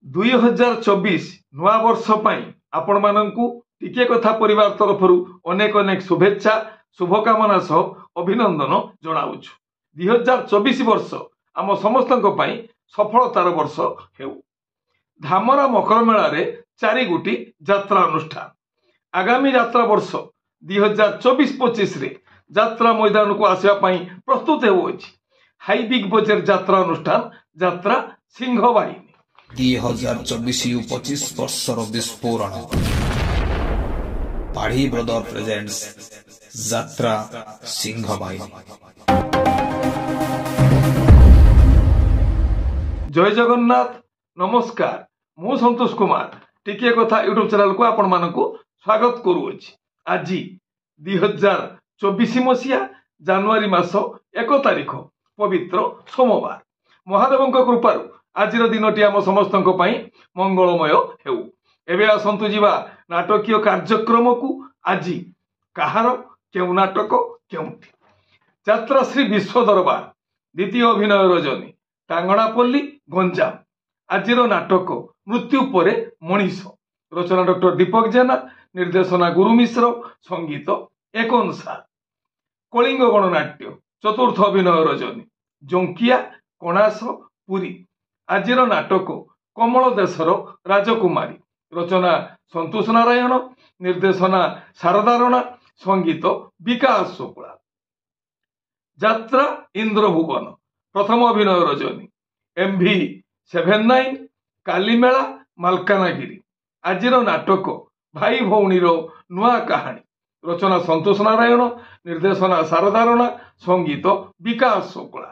2024 ନୂଆ ବର୍ଷ ପାଇଁ ଆପଣ ମାନଙ୍କୁ ଟିକେ କଥା ପରିବାର ତରଫରୁ ଅନେକ ଅନେକ ଶୁଭେଚ୍ଛା ଶୁଭକାମନା ସହ ଅଭିନନ୍ଦନ ଜଣାଉଛୁ। 2024 ବର୍ଷ ଆମ ସମସ୍ତଙ୍କ ପାଇଁ ସଫଳତାର ବର୍ଷ ହେଉ। ଧାମରା ମକର ମେଳାରେ 4 ଗୋଟି ଯାତ୍ରା ଅନୁଷ୍ଠାନ ଆଗାମୀ ଯାତ୍ରା ବର୍ଷ 2024-25 ରେ ଯାତ୍ରା ମଇଦାନକୁ ଆସିବା ପାଇଁ ପ୍ରସ୍ତୁତ ହେଉଅଛି। ହାଇ ବିଗ୍ ବଜେଟ୍ ଯାତ୍ରା ଅନୁଷ୍ଠାନ ଯାତ୍ରା ସିଂହ ବାହିନୀ 2024-25 ବର୍ଷର ବିସ୍ଫୋରଣ ପାଢ଼ୀ ବ୍ରଦର ପ୍ରେଜେଣ୍ଟସ୍ ଯାତ୍ରା ସିଂହ ବାହିନୀ। ଜୟ ଜଗନ୍ନାଥ, ନମସ୍କାର। ମୁଁ ସନ୍ତୋଷ କୁମାର ଟିକିଏ କଥା ୟୁଟ୍ୟୁବ ଚ୍ୟାନେଲକୁ ଆପଣ ମାନଙ୍କୁ ସ୍ୱାଗତ କରୁଅଛି। ଆଜି 2024 ମସିହା ଜାନୁଆରୀ ମାସ 1 ତାରିଖ ପବିତ୍ର ସୋମବାର। ମହାଦେବଙ୍କ କୃପାରୁ ଆଜିର ଦିନଟି ଆମ ସମସ୍ତଙ୍କ ପାଇଁ ମଙ୍ଗଳମୟ ହେଉ। ଏବେ ଆସନ୍ତୁ ଯିବା ନାଟକୀୟ କାର୍ଯ୍ୟକ୍ରମକୁ। ଆଜି କାହାର କେଉଁ ନାଟକ କେଉଁଠି? ଯାତ୍ରା ଶ୍ରୀ ବିଶ୍ୱ ଦରବାର ଦ୍ୱିତୀୟ ଅଭିନୟ ରଜନୀ ଟାଙ୍ଗଣାପଲ୍ଲୀ ଗଞ୍ଜାମ। ଆଜିର ନାଟକ ମୃତ୍ୟୁ ପରେ ମଣିଷ। ରଚନା ଡକ୍ଟର ଦୀପକ ଜେନା, ନିର୍ଦ୍ଦେଶନା ଗୁରୁ ମିଶ୍ର, ସଙ୍ଗୀତ ଏକନ ସାର। କଳିଙ୍ଗ ଗଣନାଟ୍ୟ ଚତୁର୍ଥ ଅଭିନୟ ରଜନୀ ଜଙ୍କିଆ କଣାସ ପୁରୀ। ଆଜିର ନାଟକ କମଳ ଦେଶର ରାଜକୁମାରୀ। ରଚନା ସନ୍ତୋଷ ନାରାୟଣ, ନିର୍ଦ୍ଦେଶନା ଶାରଦାରଣା, ସଙ୍ଗୀତ ବିକାଶ ଶୁକ୍ଳା। ଯାତ୍ରା ଇନ୍ଦ୍ରଭୁବନ ପ୍ରଥମ ଅଭିନୟ ରଜନୀ MV79 କାଲିମେଳା ମାଲକାନଗିରି। ଆଜିର ନାଟକ ଭାଇ ଭଉଣୀର ନୂଆ କାହାଣୀ। ରଚନା ସନ୍ତୋଷ ନାରାୟଣ, ନିର୍ଦ୍ଦେଶନା ଶାରଦାରଣା, ସଙ୍ଗୀତ ବିକାଶ ଶୁକ୍ଳା।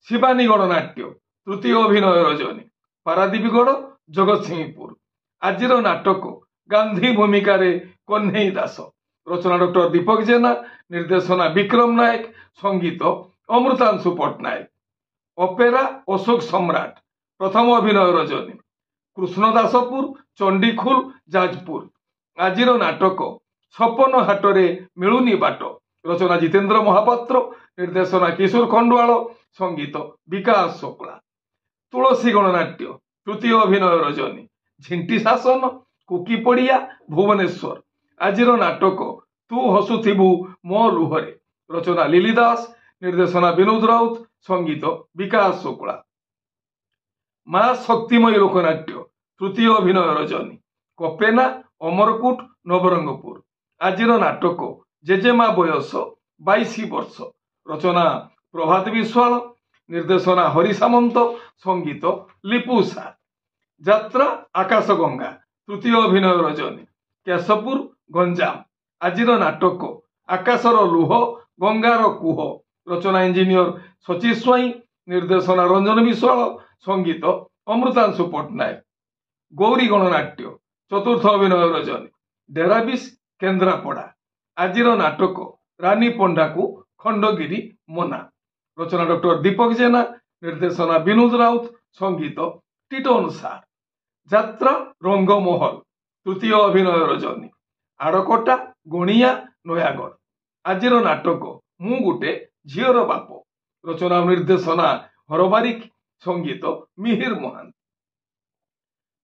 ଶିବାନୀ ଗଣନାଟ୍ୟ ତୃତୀୟ ଅଭିନୟ ରଜନୀ ପାରାଦୀପଗଡ଼ ଜଗତସିଂହପୁର। ଆଜିର ନାଟକ ଗାନ୍ଧୀ ଭୂମିକାରେ କହ୍ନେଇ ଦାସ। ରଚନା ଡକ୍ଟର ଦୀପକ ଜେନା, ନିର୍ଦ୍ଦେଶନା ବିକ୍ରମ ନାୟକ, ସଙ୍ଗୀତ ଅମୃତାଂଶୁ ପଟ୍ଟନାୟକ। ଅପେରା ଅଶୋକ ସମ୍ରାଟ ପ୍ରଥମ ଅଭିନୟ ରଜନୀ କୃଷ୍ଣଦାସପୁର ଚଣ୍ଡିଖୋଲ ଯାଜପୁର। ଆଜିର ନାଟକ ଛପନ ହାଟରେ ମିଳୁନି ବାଟ। ରଚନା ଜିତେନ୍ଦ୍ର ମହାପାତ୍ର, ନିର୍ଦ୍ଦେଶନା କିଶୋର ଖଣ୍ଡୁଆଳ, ସଙ୍ଗୀତ ବିକାଶ ଶୁକ୍ଳା। ତୁଳସୀ ଗଣନାଟ୍ୟ ତୃତୀୟ ଅଭିନୟ ରଜନୀ ଝିଣ୍ଟି ଶାସନ କୁକି ପଡ଼ିଆ ଭୁବନେଶ୍ୱର। ଆଜିର ନାଟକ ତୁ ହସୁଥିବୁ ମୋ ଲୁହରେ। ରଚନା ଲିଲି ଦାସ, ନିର୍ଦ୍ଦେଶନା ବିନୋଦ ରାଉତ, ସଙ୍ଗୀତ ବିକାଶ ଶୁକ୍ଳା। ମା ଶକ୍ତିମୟୀ ଲୋକନାଟ୍ୟ ତୃତୀୟ ଅଭିନୟ ରଜନୀ କପେନା ଅମରକୁଟ ନବରଙ୍ଗପୁର। ଆଜିର ନାଟକ ଜେଜେମା ବୟସ 22 ବର୍ଷ। ରଚନା ପ୍ରଭାତ ବିଶ୍ୱାଳ, ନିର୍ଦ୍ଦେଶନା ହରି ସାମନ୍ତ, ସଙ୍ଗୀତ ଲିପୁ ସାର। ଯାତ୍ରା ଆକାଶ ଗଙ୍ଗା ତୃତୀୟ ଅଭିନୟ ରଜନୀ କେଶପୁର ଗଞ୍ଜାମ। ଆଜିର ନାଟକ ଆକାଶର ଲୁହ ଗଙ୍ଗାର କୁହ। ରଚନା ଇଞ୍ଜିନିୟର ସଚିଶ ସ୍ୱାଇଁ, ନିର୍ଦ୍ଦେଶନା ରଞ୍ଜନ ବିଶ୍ୱାଳ, ସଙ୍ଗୀତ ଅମୃତାଂଶୁ ପଟ୍ଟନାୟକ। ଗୌରୀ ଗଣନାଟ୍ୟ ଚତୁର୍ଥ ଅଭିନୟ ରଜନୀ ଡେରାବିଶ କେନ୍ଦ୍ରାପଡ଼ା। ଆଜିର ନାଟକ ରାନୀ ପଣ୍ଡାକୁ ଖଣ୍ଡଗିରି ମନା। ରଚନା ଡକ୍ଟର ଦୀପକ ଜେନା, ନିର୍ଦ୍ଦେଶନା ବିନୋଦ ରାଉତ, ସଙ୍ଗୀତ ଟିଟୋନ ସାର। ଯାତ୍ରା ରଙ୍ଗମହଲ ତୃତୀୟ ଅଭିନୟ ରଜନୀ ଆଡ଼କଟା ଗଣିଆ ନୟାଗଡ଼। ଆଜିର ନାଟକ ମୁଁ ଗୋଟେ ଝିଅର ବାପ। ରଚନା ନିର୍ଦ୍ଦେଶନା ହରବାରିକ, ସଙ୍ଗୀତ ମିହିର ମହାନ୍ତି।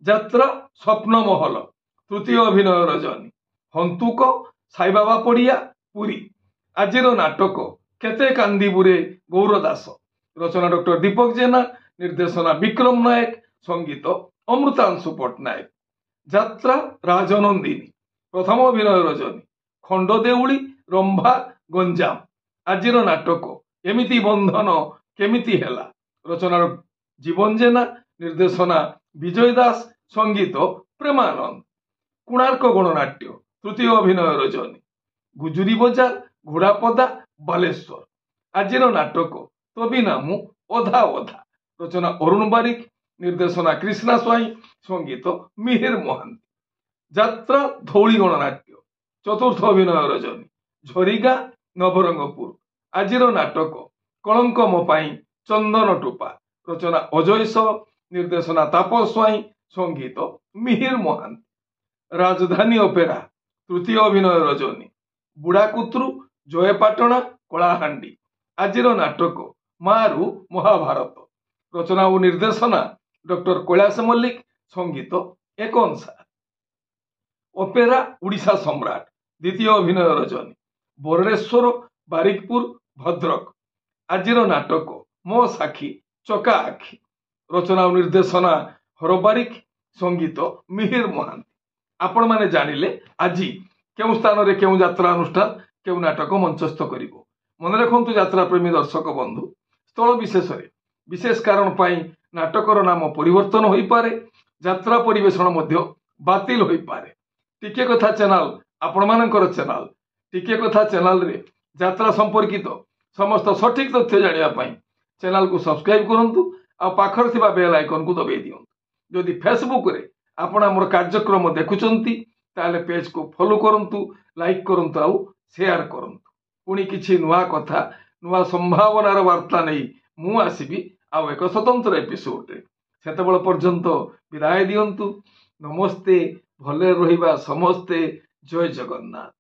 ଯାତ୍ରା ସ୍ୱପ୍ନମହଲ ତୃତୀୟ ଅଭିନୟ ରଜନୀ ହନ୍ତୁକ ସାଇବାବା ପଡ଼ିଆ ପୁରୀ। ଆଜିର ନାଟକ କେତେ କାନ୍ଦିବୁରେ ଗୌର ଦାସ। ରଚନା ଡକ୍ଟର ଦୀପକ ଜେନା, ନିର୍ଦ୍ଦେଶନା ବିକ୍ରମ ନାୟକ, ସଙ୍ଗୀତ ଅମୃତାଂଶୁ ପଟ୍ଟନାୟକ। ଯାତ୍ରା ରାଜନନ୍ଦିନୀ ପ୍ରଥମ ଅଭିନୟ ରଜନୀ ଖଣ୍ଡଦେଉଳି ରମ୍ଭା ଗଞ୍ଜାମ। ଆଜିର ନାଟକ ଏମିତି ବନ୍ଧନ କେମିତି ହେଲା। ରଚନା ଜୀବନ ଜେନା, ନିର୍ଦ୍ଦେଶନା ବିଜୟ ଦାସ, ସଙ୍ଗୀତ ପ୍ରେମାନନ୍ଦ। କୋଣାର୍କ ଗଣନାଟ୍ୟ ତୃତୀୟ ଅଭିନୟ ରଜନୀ ଗୁଜୁରୀ ବଜାର ଘୋଡ଼ାପଦା ବାଲେଶ୍ୱର। ଆଜିର ନାଟକ ତବିନାମୁ ଅଧା ଅଧା। ରଚନା ଅରୁଣ ବାରିକ, ନିର୍ଦ୍ଦେଶନା କ୍ରିଷ୍ଣା ସ୍ୱାଇଁ, ସଙ୍ଗୀତ ମିହିର ମହାନ୍ତି। ଯାତ୍ରା ଧଉଳି ଗଣନାଟ୍ୟ ଚତୁର୍ଥ ଅଭିନୟ ରଜନୀ ଝରିଗାଁ ନବରଙ୍ଗପୁର। ଆଜିର ନାଟକ କଳଙ୍କ ମୋ ପାଇଁ ଚନ୍ଦନ ଟୋପା। ରଚନା ଅଜୟ ସହ, ନିର୍ଦ୍ଦେଶନା ତାପସ ସ୍ୱାଇଁ, ସଙ୍ଗୀତ ମିହିର ମହାନ୍ତି। ରାଜଧାନୀ ଅପେରା ତୃତୀୟ ଅଭିନୟ ରଜନୀ ବୁଢ଼ାକୁତ୍ରୁ ଜୟପାଟଣା କଳାହାଣ୍ଡି। ଆଜିର ନାଟକ ମାରୁ ମହାଭାରତ। ରଚନା ଓ ନିର୍ଦ୍ଦେଶନା ଡକ୍ଟର କୈଳାସ ମଲ୍ଲିକ, संगीत एक अनुसार ओपेरा ओडिशा सम्राट द्वितीय अभिनय रजनी बरणेश्वर बारिकपुर भद्रक आजिर नाटक मो साखी चका आखि रचना और निर्देशना हर बारिक संगीत मिहिर महांती आपण माने जानिले आज केउ स्थान रे केउ यात्रा अनुष्ठान केउ नाटक मंचस्थ करिवो मन रखंतु यात्रा प्रेमी दर्शक बंधु स्थल विशेष विशेष कारण पाई नाटकर नाम परिवर्तन होई पारे यात्रा परिवेषण मध्य बातिल होई पारे टिके कथा चैनल आपण मानकर चैनल टिके कथा चैनल रे यात्रा संपर्कित समस्त सठिक तथ्य जानिया पाई चैनल को सब्सक्राइब करंतु आ पाखर थिबा बेल आइकन को दबाई दियंतु जदि फेसबुक रे आपण हमर कार्यक्रम देखुचंती ताले पेज को फॉलो करंतु लाइक करंतु आ शेयर करंतु पुणी किछि नुआ कथा नुआ संभावनार वार्ता नहीं मु आसीबी आ एक स्वतंत्र एपिसोड रे सेतेबेल पर्यंत विदाय दियंतु नमस्ते भले रहिबा समस्ते जय जगन्नाथ।